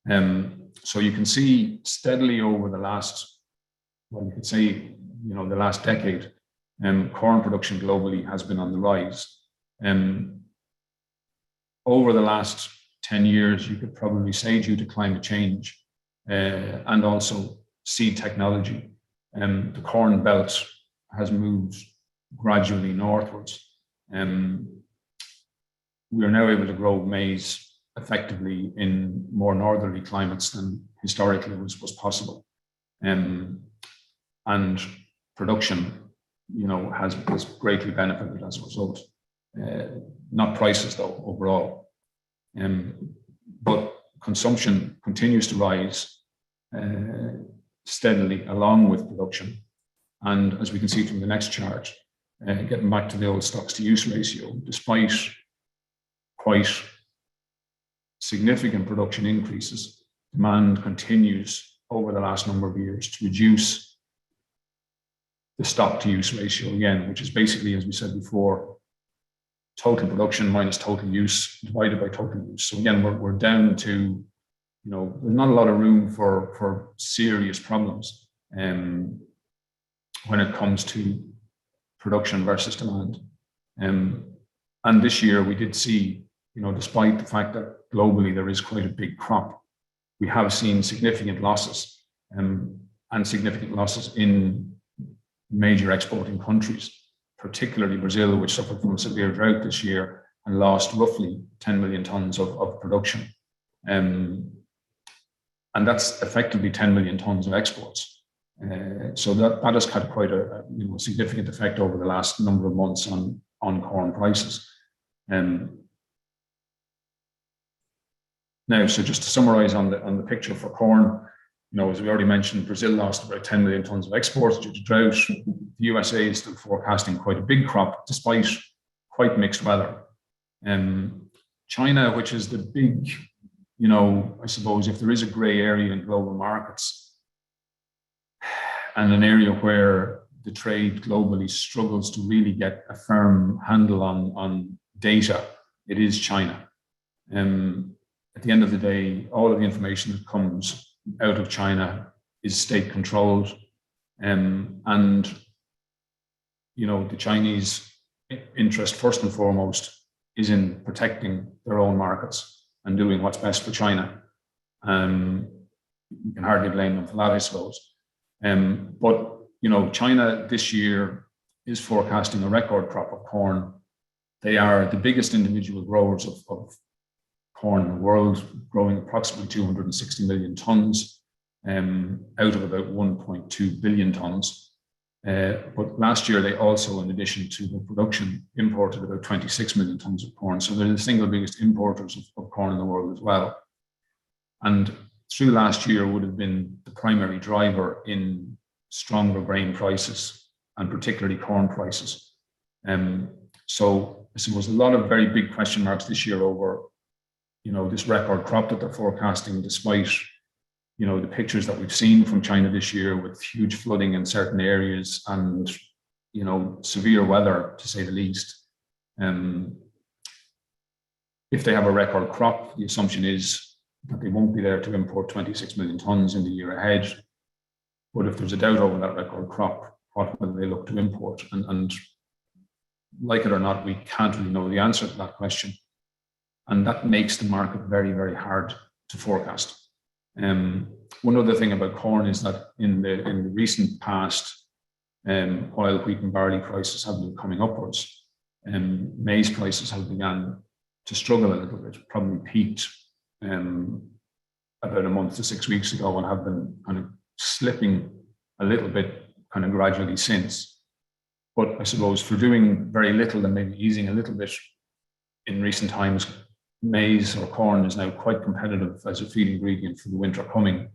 So you can see steadily over the last, well, you could say, the last decade, Corn production globally has been on the rise. Over the last 10 years, you could probably say, due to climate change and also seed technology, the corn belt has moved gradually northwards. We are now able to grow maize effectively in more northerly climates than historically was possible. And production, has greatly benefited as a result. Not prices though, overall. But consumption continues to rise steadily along with production. And as we can see from the next chart, getting back to the old stocks to use ratio, despite quite significant production increases, demand continues over the last number of years to reduce the stock to use ratio again, which is basically, as we said before, total production minus total use divided by total use. So again, we're down to, there's not a lot of room for serious problems when it comes to production versus demand. And this year we did see, despite the fact that globally there is quite a big crop, we have seen significant losses and significant losses in major exporting countries, particularly Brazil, which suffered from a severe drought this year and lost roughly 10 million tons of production. And that's effectively 10 million tons of exports. So that has had quite a significant effect over the last number of months on corn prices. Now, so just to summarize on the picture for corn, as we already mentioned, Brazil lost about 10 million tons of exports due to drought. The USA is still forecasting quite a big crop despite quite mixed weather. China, which is the big, I suppose if there is a gray area in global markets and an area where the trade globally struggles to really get a firm handle on data, it is China. At the end of the day, all of the information that comes out of China is state controlled, and the Chinese interest first and foremost is in protecting their own markets and doing what's best for China. You can hardly blame them for that, I suppose. But China this year is forecasting a record crop of corn. They are the biggest individual growers of corn in the world, growing approximately 260 million tons out of about 1.2 billion tons. But last year, they also, in addition to the production, imported about 26 million tons of corn. So they're the single biggest importers of corn in the world as well. And through last year would have been the primary driver in stronger grain prices and particularly corn prices. So I suppose a lot of very big question marks this year over this record crop that they're forecasting, despite, the pictures that we've seen from China this year with huge flooding in certain areas and, severe weather, to say the least. If they have a record crop, the assumption is that they won't be there to import 26 million tons in the year ahead. But if there's a doubt over that record crop, what will they look to import? And like it or not, we can't really know the answer to that question. And that makes the market very, very hard to forecast. One other thing about corn is that in the recent past, while wheat and barley prices have been coming upwards, maize prices have begun to struggle a little bit, probably peaked about a month to 6 weeks ago and have been kind of slipping a little bit kind of gradually since. But I suppose for doing very little and maybe easing a little bit in recent times, maize or corn is now quite competitive as a feed ingredient for the winter coming,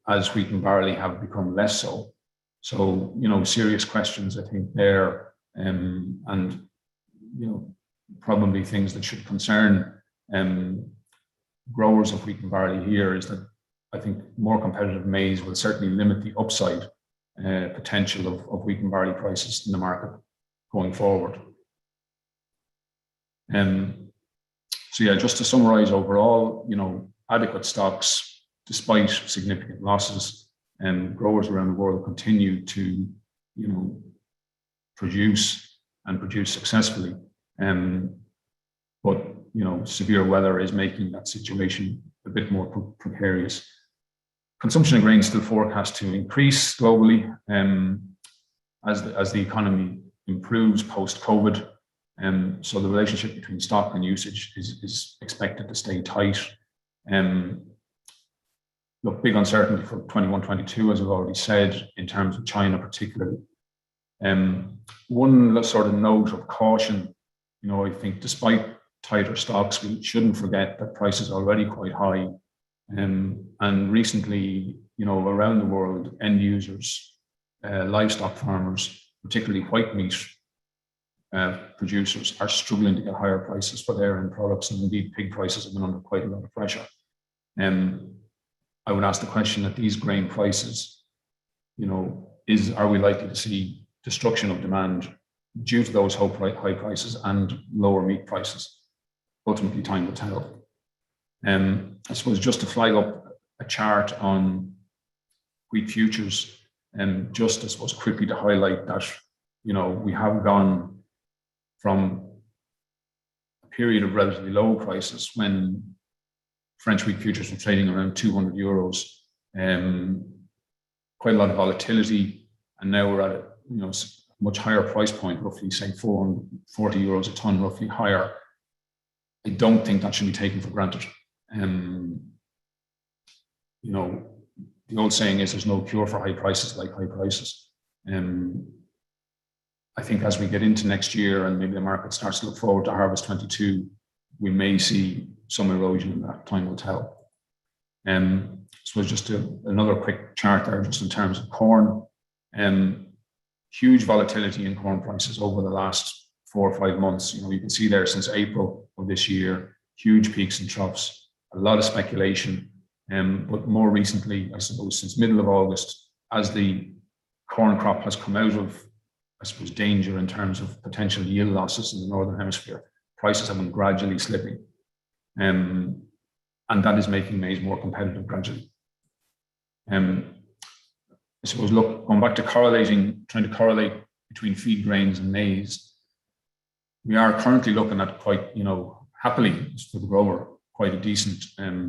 as wheat and barley have become less so. So, serious questions, I think, there, and, probably things that should concern growers of wheat and barley here is that I think more competitive maize will certainly limit the upside potential of wheat and barley prices in the market going forward. So yeah, just to summarize overall, adequate stocks despite significant losses, and growers around the world continue to, produce and produce successfully. But severe weather is making that situation a bit more precarious. Consumption of grain is still forecast to increase globally as the economy improves post-COVID. So the relationship between stock and usage is expected to stay tight. Look, big uncertainty for 21-22, as I've already said, in terms of China particularly. One sort of note of caution, I think despite tighter stocks, we shouldn't forget that prices are already quite high. And recently, around the world, end users, livestock farmers, particularly white meat producers, are struggling to get higher prices for their end products, and indeed pig prices have been under quite a lot of pressure. I would ask the question at these grain prices, are we likely to see destruction of demand due to those high prices and lower meat prices? Ultimately, time will tell. I suppose just to flag up a chart on wheat futures, and just I suppose quickly to highlight that, we have gone from a period of relatively low prices when French wheat futures were trading around 200 euros, quite a lot of volatility, and now we're at a much higher price point, roughly say 440 euros a ton, roughly higher. I don't think that should be taken for granted. The old saying is there's no cure for high prices like high prices. I think as we get into next year and maybe the market starts to look forward to harvest 22, we may see some erosion in that. Time will tell. So just another quick chart there, just in terms of corn. Huge volatility in corn prices over the last 4 or 5 months. You can see there since April of this year, huge peaks and troughs, a lot of speculation. But more recently, I suppose since middle of August, as the corn crop has come out of, I suppose, danger in terms of potential yield losses in the Northern Hemisphere, prices have been gradually slipping. And that is making maize more competitive gradually. I suppose, look, going back to trying to correlate between feed grains and maize, we are currently looking at quite, happily for the grower, quite a decent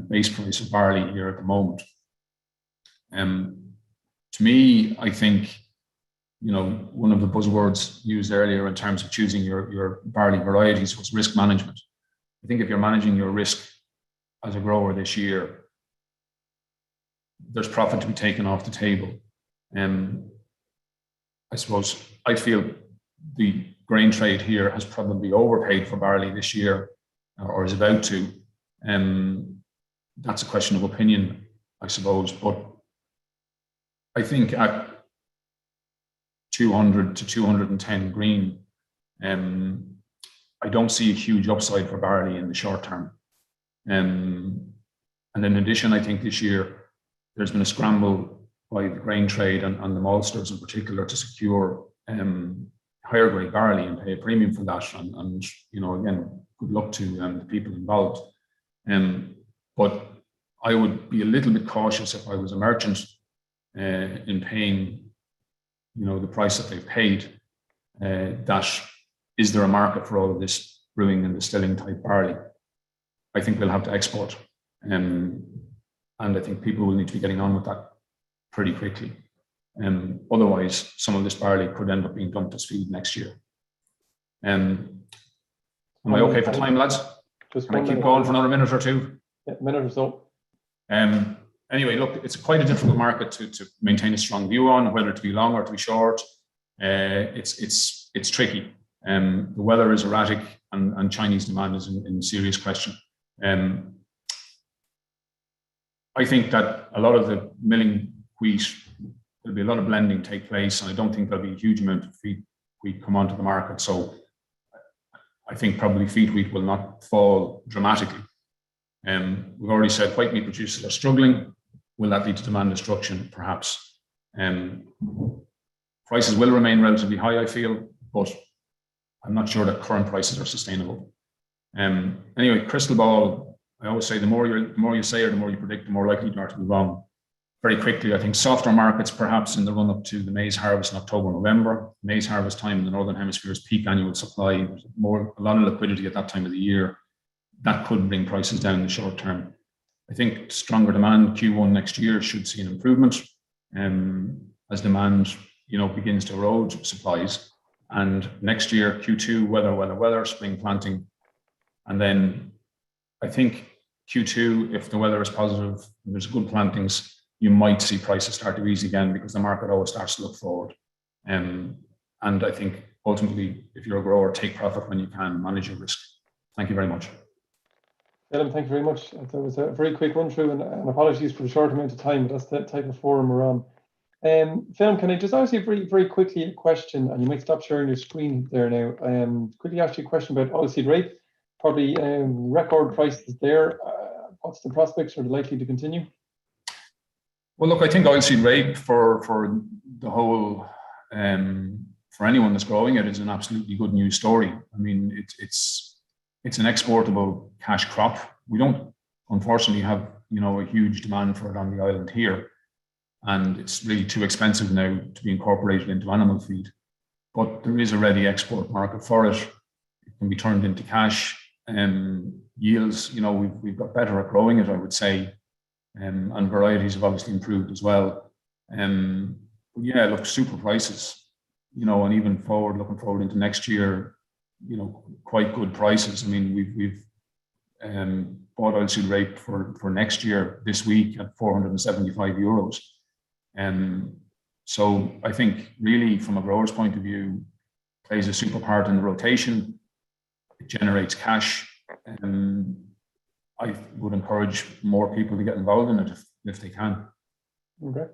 base price of barley here at the moment. To me, I think, one of the buzzwords used earlier in terms of choosing your barley varieties was risk management. I think if you're managing your risk as a grower this year, there's profit to be taken off the table. I suppose I feel the grain trade here has probably overpaid for barley this year, or is about to. That's a question of opinion, I suppose. But I think at 200 to 210 green, I don't see a huge upside for barley in the short term. And in addition, I think this year there's been a scramble by the grain trade and the maltsters in particular to secure higher grade barley and pay a premium for that. And again, good luck to the people involved. But I would be a little bit cautious if I was a merchant in paying, the price that they've paid. That is there a market for all of this brewing and distilling type barley? I think we'll have to export, and I think people will need to be getting on with that pretty quickly. Otherwise, some of this barley could end up being dumped as feed next year. Am I okay for time, lads? Can I keep going for another minute or two? Yeah, minute or so. Anyway, look, it's quite a difficult market to maintain a strong view on, whether to be long or to be short. It's tricky. The weather is erratic, and Chinese demand is in serious question. I think that a lot of the milling wheat, there'll be a lot of blending take place, and I don't think there'll be a huge amount of feed wheat come onto the market. So I think probably feed wheat will not fall dramatically. We've already said white meat producers are struggling. Will that lead to demand destruction? Perhaps. Prices will remain relatively high, I feel, but I'm not sure that current prices are sustainable. Anyway, crystal ball. I always say the more you say or the more you predict, the more likely you are to be wrong. very quickly, I think softer markets perhaps in the run up to the maize harvest in October, November. Maize harvest time in the Northern Hemisphere is peak annual supply. There's a lot of liquidity at that time of the year. That could bring prices down in the short term. I think stronger demand Q1 next year should see an improvement as demand, begins to erode supplies. And next year, Q2, weather, spring planting. And then I think Q2, if the weather is positive, and there's good plantings, you might see prices start to ease again because the market always starts to look forward. And I think ultimately, if you're a grower, take profit when you can, manage your risk. Thank you very much. Phelim, thank you very much. That was a very quick run through, and apologies for the short amount of time, but that's the type of forum we're on. Phelim, can I just ask you very, very quickly a question, and you might stop sharing your screen there now. Quickly ask you a question about oilseed rape. Probably record prices there. What's the prospects? Are they likely to continue? Well, look, I think oilseed rape for the whole, for anyone that's growing it, is an absolutely good news story. I mean, it's an exportable cash crop. We don't, unfortunately, have a huge demand for it on the island here, and it's really too expensive now to be incorporated into animal feed. But there is a ready export market for it. It can be turned into cash. Yields, we've got better at growing it, I would say. And varieties have obviously improved as well. But yeah, look, super prices, and even looking forward into next year, quite good prices. I mean, we've bought oilseed rape for next year this week at €475. So I think really from a grower's point of view, plays a super part in the rotation. It generates cash. I would encourage more people to get involved in it if they can. Okay.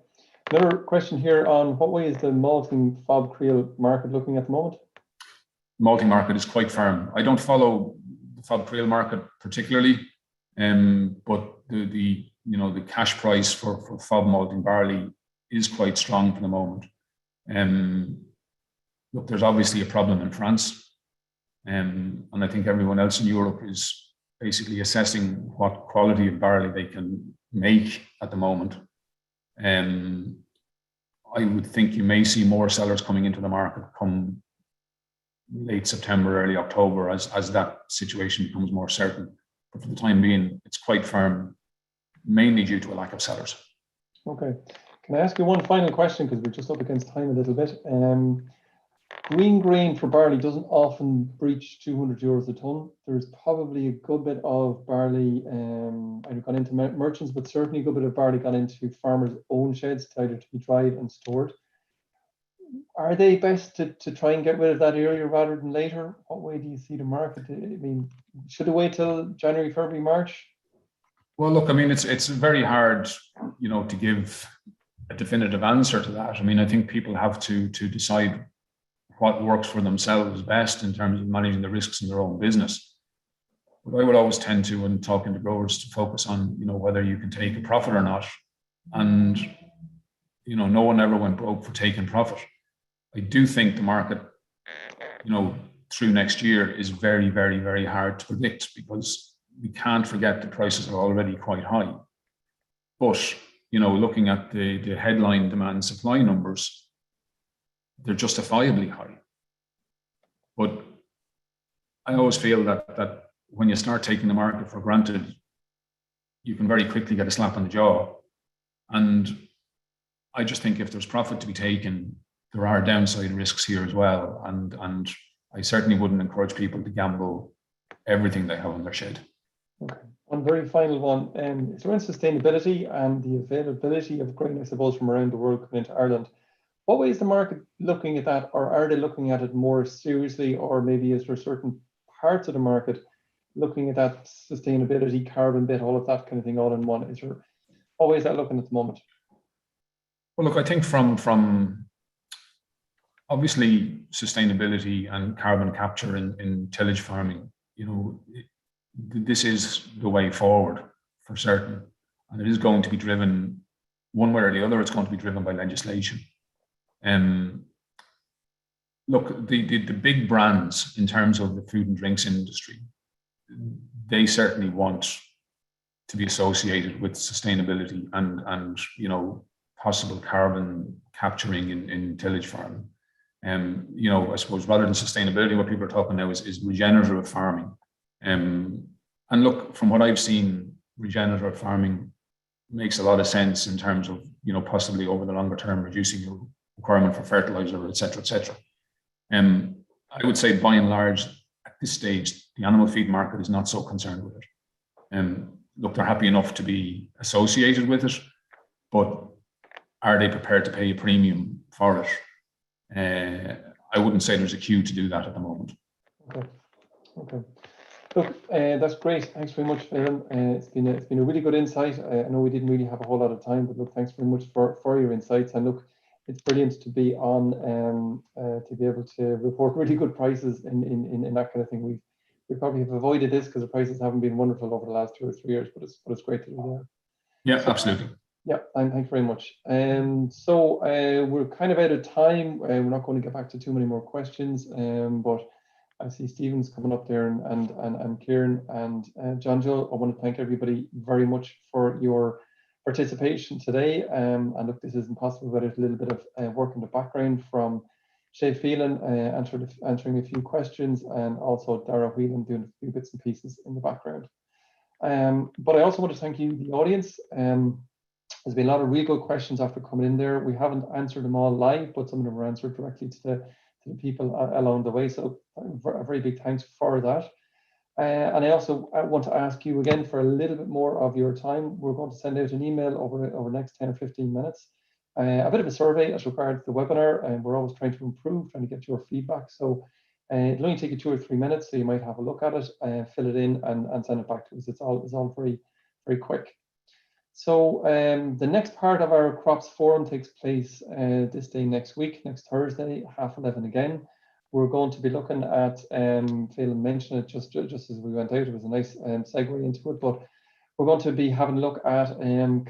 Another question here on what way is the malting FOB creel market looking at the moment? Malting market is quite firm. I don't follow the FOB creel market particularly, but the cash price for FOB malting barley is quite strong for the moment. Look, there's obviously a problem in France, and I think everyone else in Europe is basically assessing what quality of barley they can make at the moment. I would think you may see more sellers coming into the market come late September, early October, as that situation becomes more certain. But for the time being, it's quite firm, mainly due to a lack of sellers. Okay. Can I ask you one final question, because we're just up against time a little bit? Green grain for barley doesn't often breach €200 a tonne. There's probably a good bit of barley either gone into merchants, but certainly a good bit of barley gone into farmers' own sheds, either to be dried and stored. Are they best to try and get rid of that earlier rather than later? What way do you see the market? I mean, should it wait till January, February, March? Well, look, I mean, it's very hard, to give a definitive answer to that. I mean, I think people have to decide what works for themselves best in terms of managing the risks in their own business. But I would always tend to, when talking to growers, to focus on, whether you can take a profit or not. And, no one ever went broke for taking profit. I do think the market, through next year is very, very, very hard to predict, because we can't forget the prices are already quite high. But, looking at the headline demand supply numbers, they're justifiably high. But I always feel that when you start taking the market for granted, you can very quickly get a slap on the jaw. And I just think if there's profit to be taken, there are downside risks here as well. And I certainly wouldn't encourage people to gamble everything they have in their shed. Okay. One very final one. It's around sustainability and the availability of grain, I suppose, from around the world coming into Ireland. What way is the market looking at that, or are they looking at it more seriously, or maybe is there certain parts of the market looking at that sustainability, carbon bit, all of that kind of thing all in one? What way is that looking at the moment? Well, look, I think from obviously sustainability and carbon capture in tillage farming, this is the way forward for certain. And it is going to be driven one way or the other. It's going to be driven by legislation. Look, the big brands in terms of the food and drinks industry, they certainly want to be associated with sustainability and you know, possible carbon capturing in tillage farming. You know, I suppose rather than sustainability, what people are talking now is regenerative farming. And look, from what I've seen, regenerative farming makes a lot of sense in terms of, you know, possibly over the longer term reducing your requirement for fertilizer, et cetera, et cetera. I would say by and large at this stage, the animal feed market is not so concerned with it. Look, they're happy enough to be associated with it, but are they prepared to pay a premium for it? I wouldn't say there's a queue to do that at the moment. Okay. Okay. Look, that's great. Thanks very much, Phelim. It's been a really good insight. I know we didn't really have a whole lot of time, but look, thanks very much for your insights. And look, it's brilliant to be on to be able to report really good prices in that kind of thing. We probably have avoided this because the prices haven't been wonderful over the last 2 or 3 years, but it's great to be there. Yeah, so, absolutely. Yeah, thanks very much. So we're kind of out of time. We're not going to get back to too many more questions, but I see Stephen's coming up there and Kieran and John Joe. I want to thank everybody very much for your participation today. And look, this isn't possible without a little bit of work in the background from Shay Phelan answering a few questions, and also Dara Whelan doing a few bits and pieces in the background. But I also want to thank you, the audience. There's been a lot of real good questions after coming in there. We haven't answered them all live, but some of them were answered directly to the people along the way. So a very big thanks for that. And I also want to ask you again for a little bit more of your time. We're going to send out an email over the next 10 or 15 minutes. A bit of a survey as regards the webinar, and we're always trying to improve, trying to get your feedback. So it'll only take you 2 or 3 minutes, so you might have a look at it, fill it in, and send it back to us. It's all very, very quick. So the next part of our Crops Forum takes place this day next week, next Thursday, 11:30 again. We're going to be looking at, Phelim mentioned it just as we went out. It was a nice segue into it, but we're going to be having a look at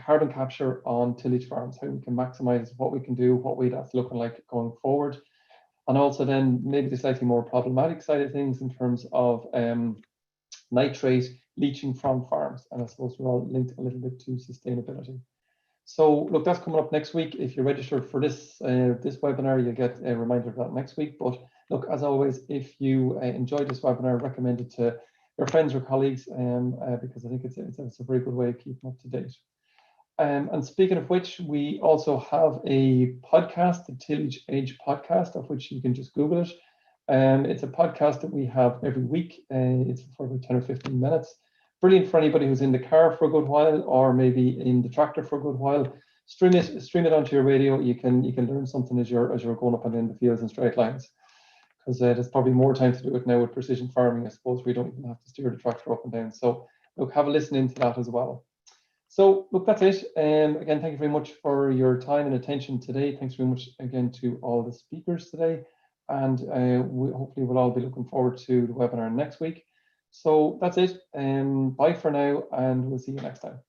carbon capture on tillage farms, how we can maximize what we can do, what way that's looking like going forward. And also then maybe the slightly more problematic side of things in terms of nitrate leaching from farms. And I suppose we're all linked a little bit to sustainability. So look, that's coming up next week. If you're registered for this webinar, you'll get a reminder of that next week. But look, as always, if you enjoyed this webinar, recommend it to your friends or colleagues, because I think it's a very good way of keeping up to date. And speaking of which, we also have a podcast, the Tillage Age podcast, of which you can just Google it. It's a podcast that we have every week. It's for about 10 or 15 minutes. Brilliant for anybody who's in the car for a good while, or maybe in the tractor for a good while. Stream it onto your radio. You can learn something as you're going up and in the fields in straight lines. Because there's probably more time to do it now with precision farming. I suppose we don't even have to steer the tractor up and down. So look, have a listen into that as well. So look, that's it. Again, thank you very much for your time and attention today. Thanks very much again to all the speakers today. And hopefully we'll all be looking forward to the webinar next week. So that's it. Bye for now, and we'll see you next time.